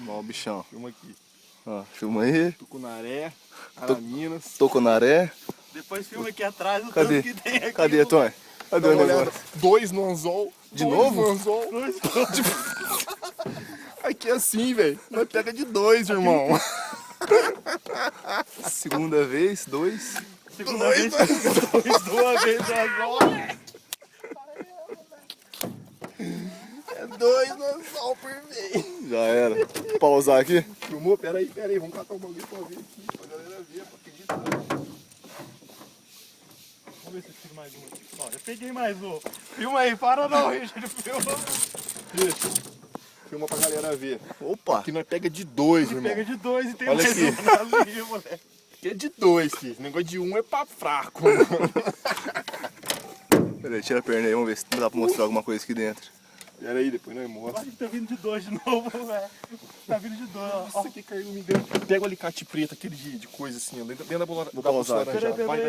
Ó o bichão. Filma aqui. Ó, filma aí. Tucunaré, Araminas. Tucunaré. Depois filma aqui atrás o Cadê? tanto que tem aqui. Cadê, Tony? Cadê o negócio? 2 no anzol. De dois novo? No anzol. Aqui é assim, velho. Nós pega de 2, irmão. Segunda vez, 2. Segunda vez, duas vezes o anzol. É 2 no anzol por vez. Já era. Pausar aqui. Filmou? Pera aí. Vamos catar um bagulho pra ver aqui. Pra galera ver, pra acreditar. Vamos ver se eu tiro mais um aqui. Ó, eu peguei mais um. Filma aí, para não, Richard. Filma. Filma pra galera ver. Opa. Aqui nós pega de 2, irmão. Pega de 2 e tem Olha mais aqui. um ali, moleque. Aqui é de 2, filho. Esse negócio de 1 é pra fraco, mano. Pera aí, tira a perna aí, vamos ver se dá pra mostrar alguma coisa aqui dentro. Pera aí, depois nós Eu mostra. acho que tá vindo de 2 de novo, velho. Tá vindo de 2, ó. Isso aqui caiu, não me engano. Pega o alicate preto, aquele de coisa assim, ó, dentro da bola Vou da pausar. bolsa laranjada. Peraí.